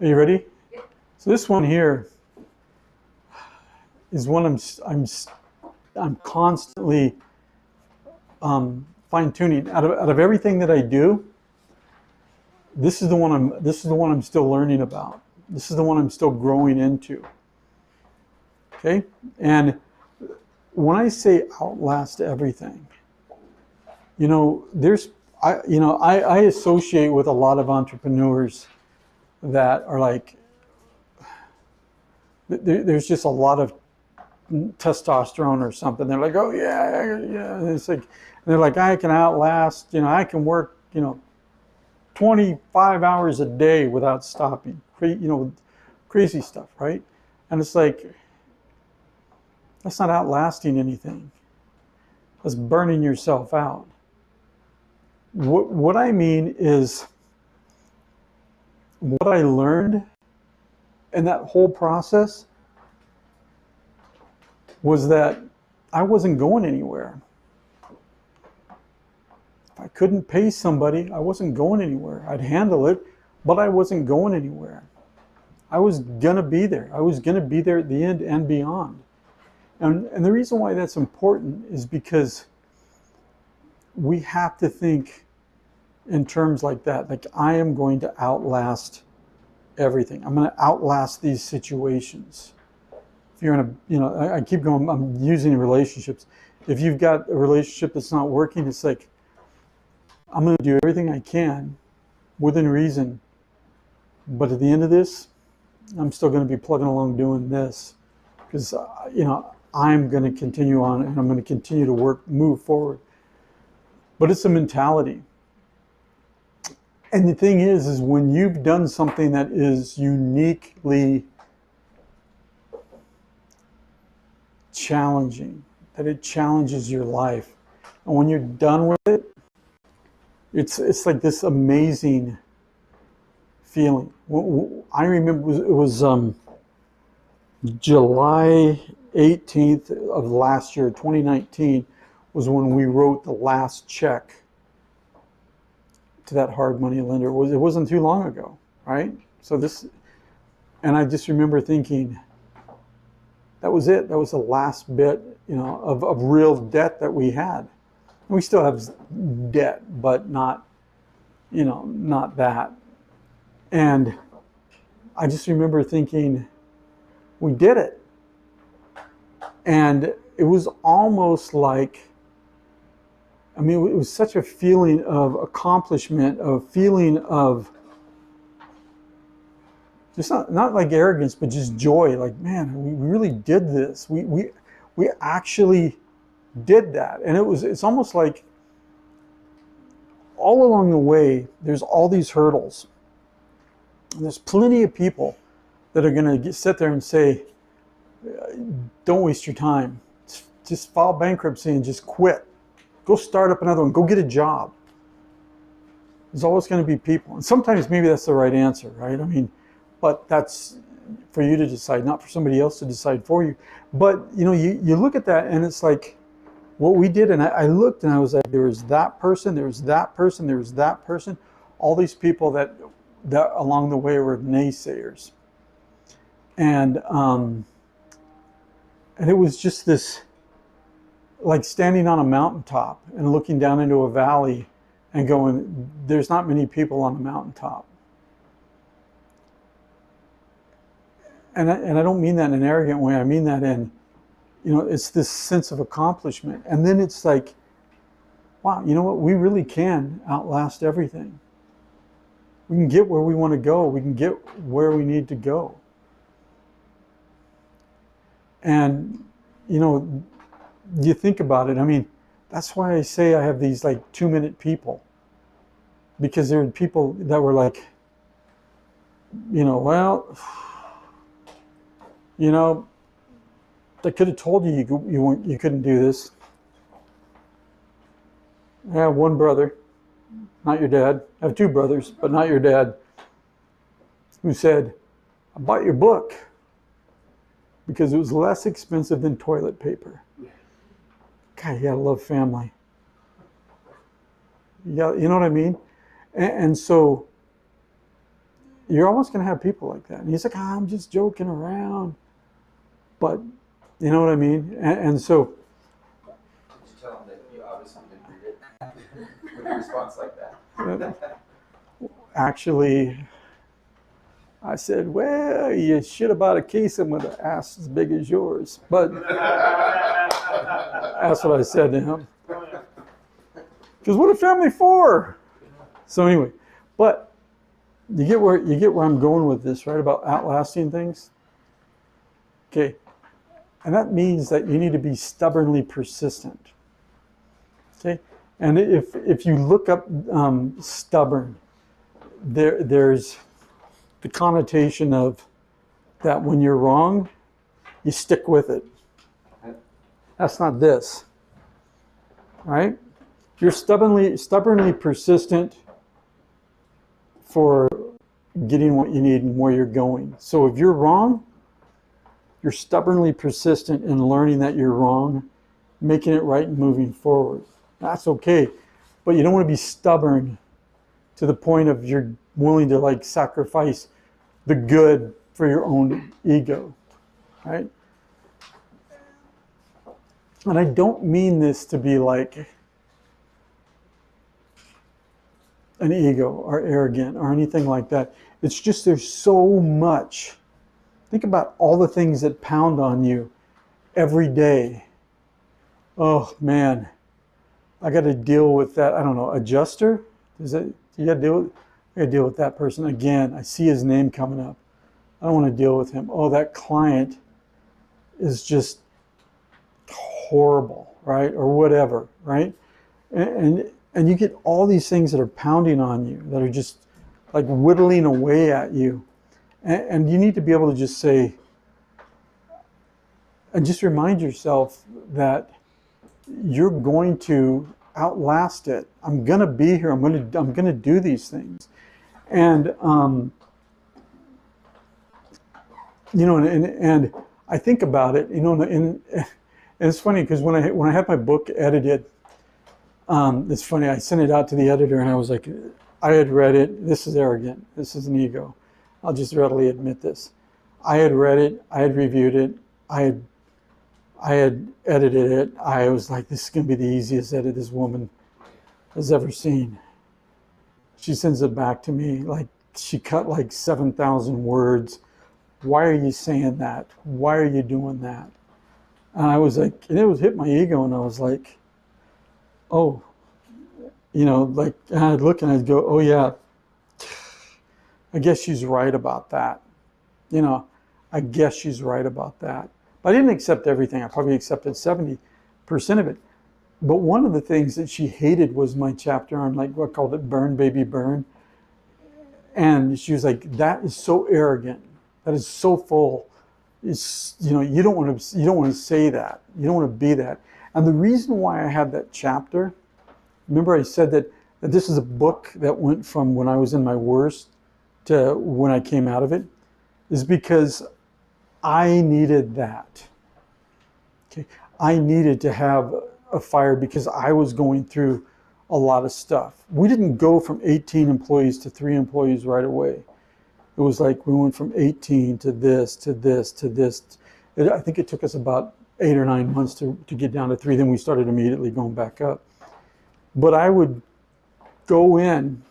Are you ready? So this one here is one I'm constantly fine tuning. Out of everything that I do, this is the one I'm still learning about. This is the one I'm still growing into. Okay, and when I say outlast everything, I associate with a lot of entrepreneurs that are like, there's just a lot of testosterone or something. They're like, oh yeah, yeah. And it's like, they're like, I can outlast, I can work, 25 hours a day without stopping, crazy stuff, right? And it's like, that's not outlasting anything. That's burning yourself out. What I mean is, what I learned in that whole process was that I wasn't going anywhere. If I couldn't pay somebody, I wasn't going anywhere. I'd handle it, but I wasn't going anywhere. I was gonna be there. I was gonna be there at the end and beyond. And the reason why that's important is because we have to think in terms like that. Like, I am going to outlast everything. I'm going to outlast these situations. If you're in I keep going, I'm using relationships. If you've got a relationship that's not working, it's like, I'm going to do everything I can within reason. But at the end of this, I'm still going to be plugging along doing this because, I'm going to continue on and I'm going to continue to move forward. But it's a mentality. And the thing is when you've done something that is uniquely challenging, that it challenges your life, and when you're done with it, it's like this amazing feeling. I remember it was July 18th of last year, 2019, was when we wrote the last check to that hard money lender. It wasn't too long ago, right? And I just remember thinking, that was it. That was the last bit, of real debt that we had. We still have debt, but not that. And I just remember thinking, we did it. And it was almost like, it was such a feeling of accomplishment, a feeling of just not like arrogance, but just joy. Like, man, we really did this. We actually did that. And it's almost like all along the way, there's all these hurdles. And there's plenty of people that are going to sit there and say, don't waste your time. Just file bankruptcy and just quit. Go start up another one. Go get a job. There's always going to be people. And sometimes maybe that's the right answer, right? But that's for you to decide, not for somebody else to decide for you. But, you look at that and it's like what we did. And I looked and I was like, there was that person, there was that person, there was that person. All these people that along the way were naysayers. And it was just this, like standing on a mountaintop and looking down into a valley and going, there's not many people on the mountaintop. And I don't mean that in an arrogant way. I mean that in, it's this sense of accomplishment. And then it's like, wow, you know what? We really can outlast everything. We can get where we want to go. We can get where we need to go. And, you think about it. That's why I say I have these like 2-minute people, because there were people that were like, I could have told you you couldn't do this. I have one brother, not your dad. I have 2 brothers, but not your dad, who said, I bought your book because it was less expensive than toilet paper. God, you gotta love family. You know what I mean? And so, you're always going to have people like that. And he's like, I'm just joking around. But you know what I mean? And so. Did you tell him that you obviously didn't read it with a response like that? Actually, I said, well, you should have bought a case of with an ass as big as yours. But that's what I said to him. Because what a family for? So anyway, but you get where I'm going with this, right? About outlasting things. Okay. And that means that you need to be stubbornly persistent. Okay. And if you look up stubborn, there's the connotation of that when you're wrong, you stick with it. That's not this. Right? You're stubbornly persistent for getting what you need and where you're going. So if you're wrong, you're stubbornly persistent in learning that you're wrong, making it right and moving forward. That's okay. But you don't want to be stubborn to the point of you're willing to like sacrifice the good for your own ego, right? And I don't mean this to be like an ego or arrogant or anything like that. It's just there's so much. Think about all the things that pound on you every day. Oh man, I got to deal with that. I don't know, adjuster? You got to deal with that person again. I see his name coming up. I don't want to deal with him. Oh, that client is just horrible, right? Or whatever, right? And you get all these things that are pounding on you, that are just like whittling away at you. And you need to be able to just say, and just remind yourself that you're going to outlast it. I'm going to be here. I'm going to do these things. And, you know, and I think about it, you know, and it's funny because when I had my book edited, it's funny, I sent it out to the editor and I was like, I had read it. This is arrogant. This is an ego. I'll just readily admit this. I had read it. I had reviewed it. I had edited it. I was like, this is going to be the easiest edit this woman has ever seen. She sends it back to me. Like, she cut like 7,000 words. Why are you saying that? Why are you doing that? And I was like, and it was hit my ego, and I was like, oh, you know, like, and I'd look and I'd go, oh yeah, I guess she's right about that. You know, I guess she's right about that. But I didn't accept everything. I probably accepted 70% of it. But one of the things that she hated was my chapter on, like, what I called it Burn, Baby, Burn. And she was like, that is so arrogant. That is so full. It's, you know, you don't want to say that. You don't want to be that. And the reason why I had that chapter, remember I said that this is a book that went from when I was in my worst to when I came out of it, is because I needed that. Okay, I needed to have a fire because I was going through a lot of stuff. We didn't go from 18 employees to 3 employees right away. It was like we went from 18 to this, to this, to this. I think it took us about 8 or 9 months to get down to 3. Then we started immediately going back up. But I would go in,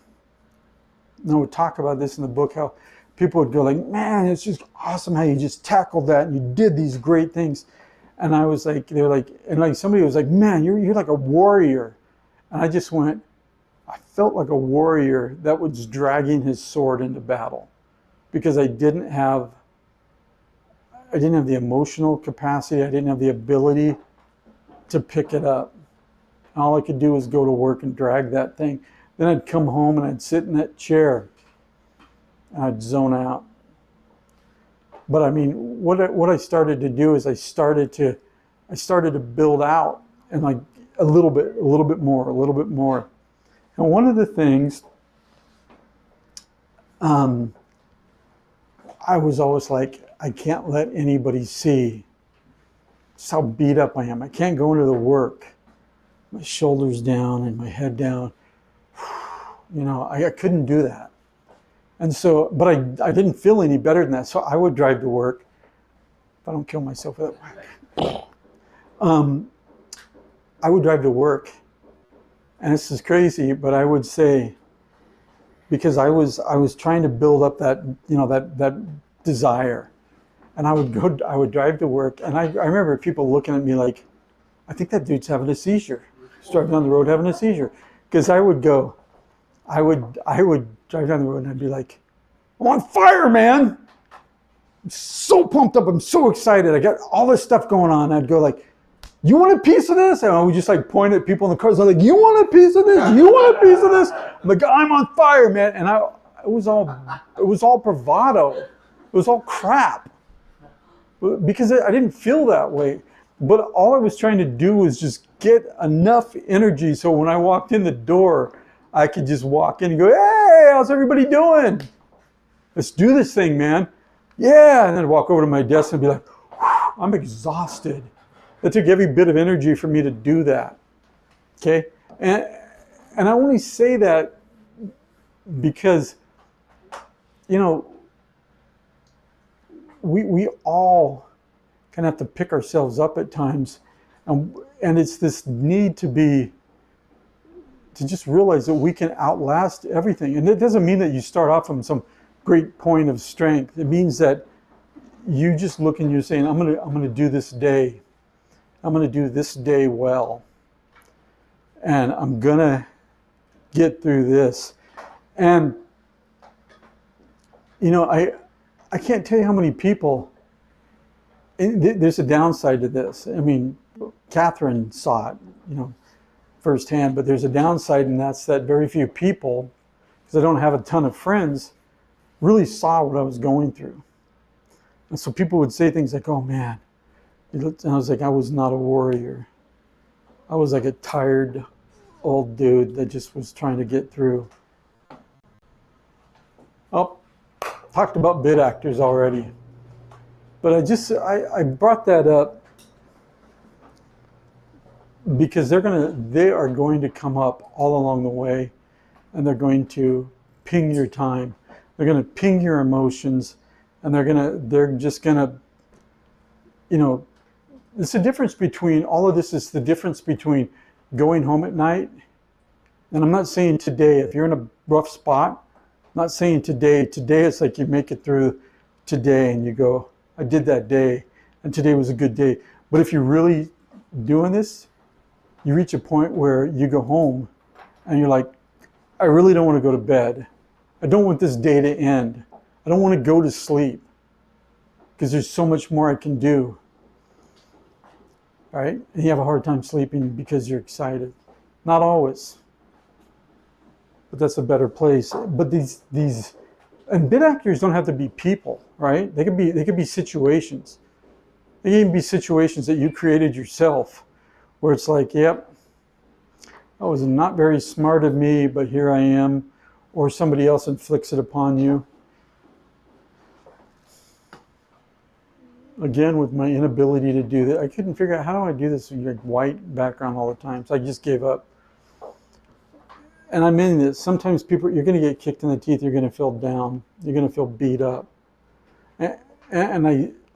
and I would talk about this in the book, how people would go like, man, it's just awesome how you just tackled that and you did these great things. And I was like, they were like, and like somebody was like, man, you're like a warrior. And I just went, I felt like a warrior that was dragging his sword into battle, because I didn't have the emotional capacity. I didn't have the ability to pick it up. All I could do was go to work and drag that thing. Then I'd come home and I'd sit in that chair and I'd zone out. But I mean, what I started to do is I started to build out, and like a little bit more. And one of the things, I was always like, I can't let anybody see just how beat up I am. I can't go into the work, my shoulders down and my head down. You know, I couldn't do that. And so, but I didn't feel any better than that. So I would drive to work. If I don't kill myself with that. I would drive to work. And this is crazy, but I would say, because I was trying to build up that, that desire. And I would drive to work. And I remember people looking at me like, I think that dude's having a seizure. He's driving down the road having a seizure. Because I would drive down the road and I'd be like, I'm on fire, man. I'm so pumped up. I'm so excited. I got all this stuff going on. I'd go like, you want a piece of this? And I would just like point at people in the cars. I'm like, you want a piece of this? You want a piece of this? I'm like, I'm on fire, man. And it was all bravado. It was all crap. Because I didn't feel that way. But all I was trying to do was just get enough energy so when I walked in the door, I could just walk in and go, hey, how's everybody doing? Let's do this thing, man. Yeah. And then I'd walk over to my desk and be like, I'm exhausted. It took every bit of energy for me to do that. Okay? And I only say that because, we all kind of have to pick ourselves up at times. And it's this need to just realize that we can outlast everything. And it doesn't mean that you start off from some great point of strength. It means that you just look and you're saying, I'm gonna do this day. I'm going to do this day well. And I'm going to get through this. And, I can't tell you how many people, there's a downside to this. I mean, Catherine saw it, firsthand, but there's a downside, and that's that very few people, because I don't have a ton of friends, really saw what I was going through. And so people would say things like, oh man, and I was like, I was not a warrior. I was like a tired old dude that just was trying to get through. Oh, talked about bid actors already. But I brought that up because they are going to come up all along the way, and they're going to ping your time. They're going to ping your emotions, and they're just going to, it's the difference between, all of this is the difference between going home at night, and I'm not saying today, if you're in a rough spot, I'm not saying today it's like you make it through today and you go, I did that day, and today was a good day. But if you're really doing this, you reach a point where you go home and you're like, I really don't want to go to bed. I don't want this day to end. I don't want to go to sleep because there's so much more I can do. All right? And you have a hard time sleeping because you're excited. Not always. But that's a better place. But these and bid actors don't have to be people, right? They could be situations. They can even be situations that you created yourself, where it's like, yep, that was not very smart of me, but here I am, or somebody else inflicts it upon you. Again, with my inability to do that, I couldn't figure out, how do I do this with your white background all the time? So I just gave up. And I mean this, sometimes you're going to get kicked in the teeth, you're going to feel down, you're going to feel beat up. And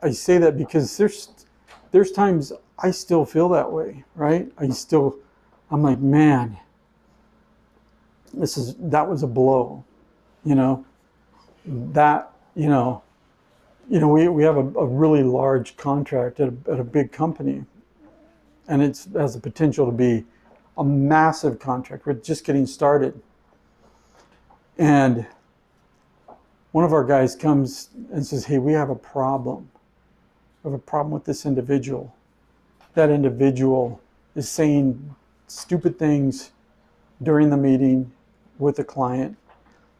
I say that because there's times I still feel that way, right? I'm like, man, that was a blow, we have a really large contract at a big company, and it has the potential to be a massive contract. We're just getting started. And one of our guys comes and says, hey, we have a problem. We have a problem with this individual. That individual is saying stupid things during the meeting with the client.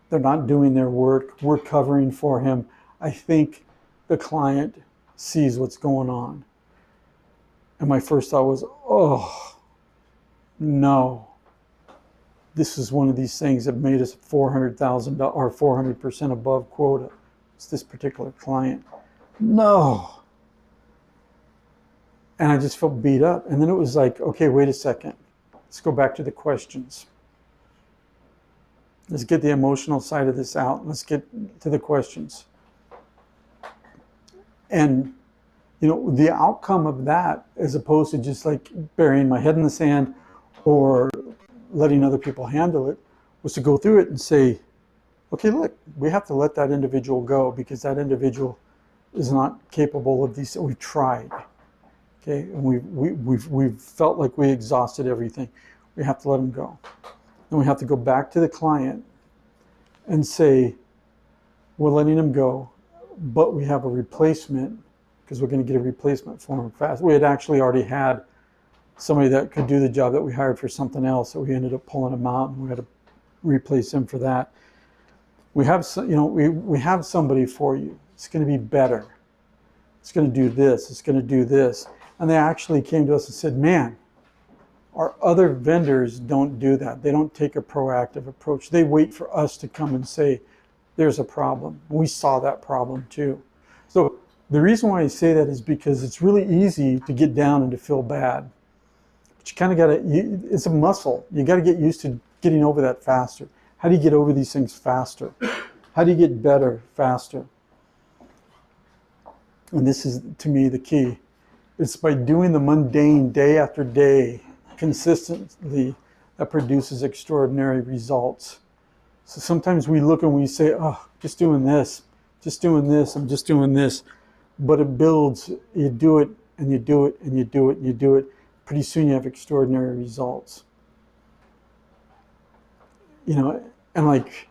They're not doing their work. We're covering for him. I think the client sees what's going on. And my first thought was, oh, no. This is one of these things that made us $400,000 or 400% above quota. It's this particular client. No. And I just felt beat up. And then it was like, okay, wait a second. Let's go back to the questions. Let's get the emotional side of this out. Let's get to the questions. And, you know, the outcome of that, as opposed to just like burying my head in the sand or letting other people handle it, was to go through it and say, okay, look, we have to let that individual go because that individual is not capable of these. We've tried, okay, and we've felt like we exhausted everything. We have to let them go. Then we have to go back to the client and say, we're letting them go, but we have a replacement because we're going to get a replacement for them fast. We had actually already had somebody that could do the job that we hired for something else, so we ended up pulling them out, and we had to replace them for that. We have, you know, we have somebody for you. It's going to be better. It's going to do this. It's going to do this. And they actually came to us and said, man, our other vendors don't do that. They don't take a proactive approach. They wait for us to come and say, there's a problem. We saw that problem too. So the reason why I say that is because it's really easy to get down and to feel bad. But you kind of got to, it's a muscle. You got to get used to getting over that faster. How do you get over these things faster? How do you get better faster? And this is, to me, the key. It's by doing the mundane day after day consistently that produces extraordinary results. So sometimes we look and we say, oh, just doing this, I'm just doing this. But it builds, you do it, and you do it, and you do it, and you do it. Pretty soon you have extraordinary results. You know, and like,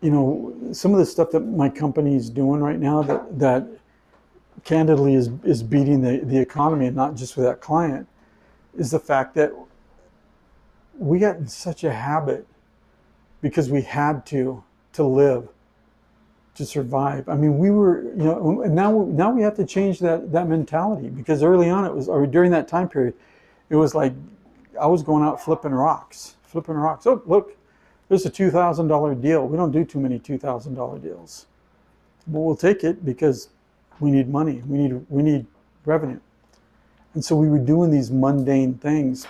you know, some of the stuff that my company is doing right now that candidly is beating the economy, and not just with that client, is the fact that we got in such a habit because we had to live, to survive. I mean, we were, you know, and now we have to change that mentality, because early on it was, or during that time period, it was like I was going out flipping rocks. Oh, look, there's a $2,000 deal. We don't do too many $2,000 deals, but we'll take it because we need money. We need revenue. And so we were doing these mundane things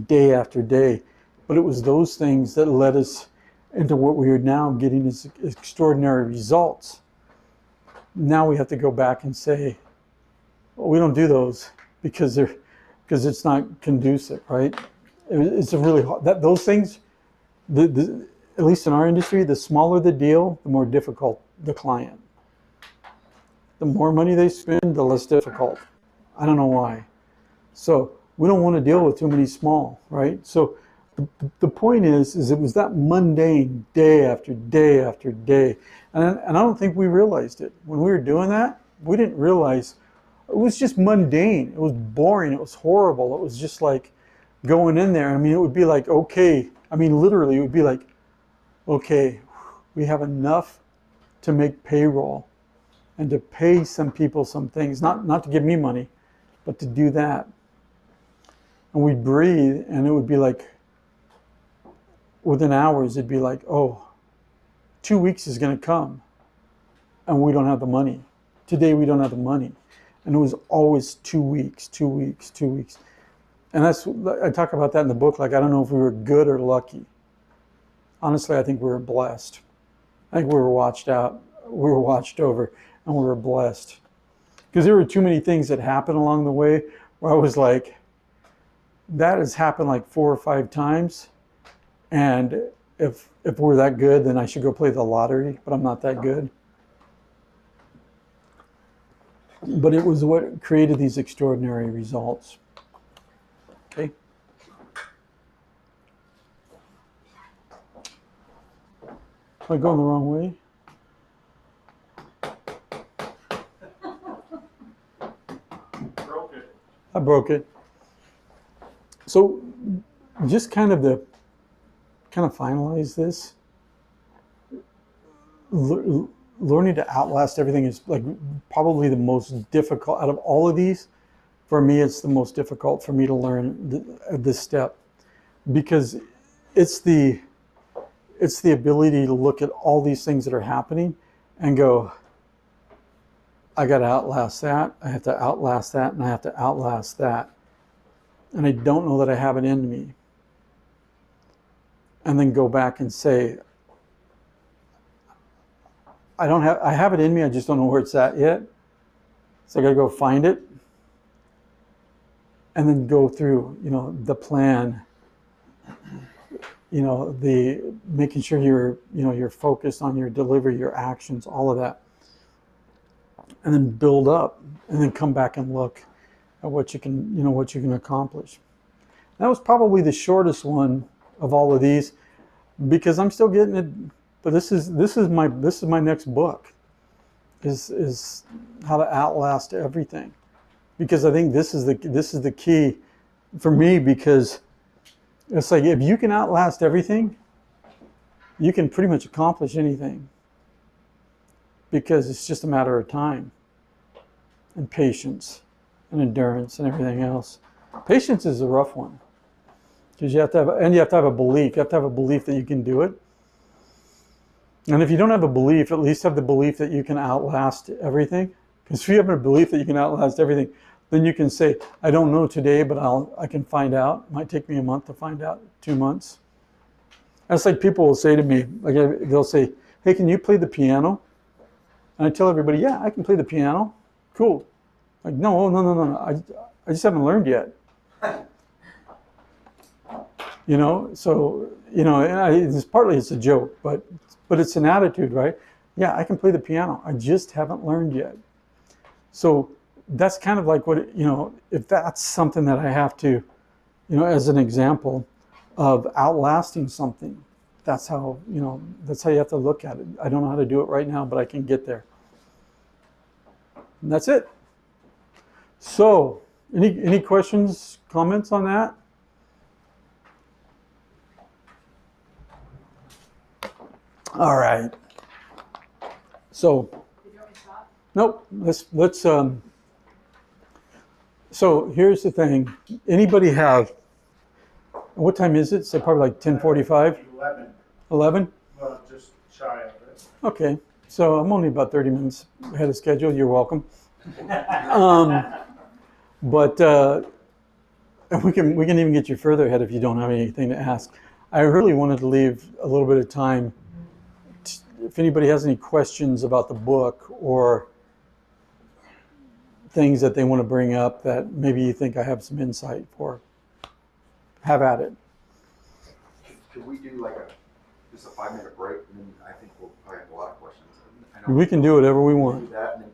day after day, but it was those things that led us into what we are now getting as extraordinary results. Now we have to go back and say, well, we don't do those because it's not conducive, right? It's a really hard, those things, at least in our industry, the smaller the deal, the more difficult the client. The more money they spend, the less difficult. I don't know why. So we don't want to deal with too many small, right? So the point is it was that mundane day after day after day. And I don't think we realized it. When we were doing that, we didn't realize it was just mundane. It was boring. It was horrible. It was just like going in there. I mean, it would be like, okay. I mean, literally, it would be like, okay, we have enough to make payroll and to pay some people some things, not to give me money, but to do that. And we'd breathe, and it would be like, within hours, it'd be like, oh, 2 weeks is going to come, and we don't have the money. Today, we don't have the money. And it was always 2 weeks, 2 weeks, 2 weeks. And I talk about that in the book, like, I don't know if we were good or lucky. Honestly, I think we were blessed. I think we were watched out, we were watched over, and we were blessed. Because there were too many things that happened along the way where I was like, that has happened like 4 or 5 times. And if we're that good, then I should go play the lottery, but I'm not that good. But it was what created these extraordinary results. Okay. Am I going the wrong way? Broke it. I broke it. So just kind of finalize this. Learning to outlast everything is like probably the most difficult out of all of these. For me, it's the most difficult for me to learn this step, because it's the ability to look at all these things that are happening and go, I got to outlast that. I have to outlast that, and I have to outlast that. And I don't know that I have it in me. and then go back and say, I have it in me, I just don't know where it's at yet. So I got to go find it. And then go through, the plan, the making sure you're focused on your delivery, your actions, all of that. And then build up, and then come back and look at what you can accomplish. That was probably the shortest one of all of these, because I'm still getting it. But this is my next book, is how to outlast everything, because I think this is the key for me, because it's like, if you can outlast everything, you can pretty much accomplish anything, because it's just a matter of time and patience and endurance and everything else. Patience is a rough one, because you have to have a belief. You have to have a belief that you can do it. And if you don't have a belief, at least have the belief that you can outlast everything. Because if you have a belief that you can outlast everything, then you can say, I don't know today, but I can find out. It might take me a month to find out, 2 months. That's like people will say to me, they'll say, hey, can you play the piano? And I tell everybody, yeah, I can play the piano. Cool. Like, no. I just haven't learned yet. So, it's partly it's a joke, but it's an attitude, right? Yeah, I can play the piano. I just haven't learned yet. So that's kind of like what, if that's something that I have to, as an example of outlasting something, that's how you have to look at it. I don't know how to do it right now, but I can get there. And that's it. So, any questions, comments on that? All right. So, nope. Let's. So here's the thing. Anybody have? What time is it? So probably like 10:45. 11. 11. Well, just shy of it. Okay. So I'm only about 30 minutes ahead of schedule. You're welcome. But we can even get you further ahead if you don't have anything to ask. I really wanted to leave a little bit of time. If anybody has any questions about the book, or things that they want to bring up that maybe you think I have some insight for, have at it. Could we do just a 5-minute break, and then I think we'll probably have a lot of questions. I know We can do whatever we want. do that, and then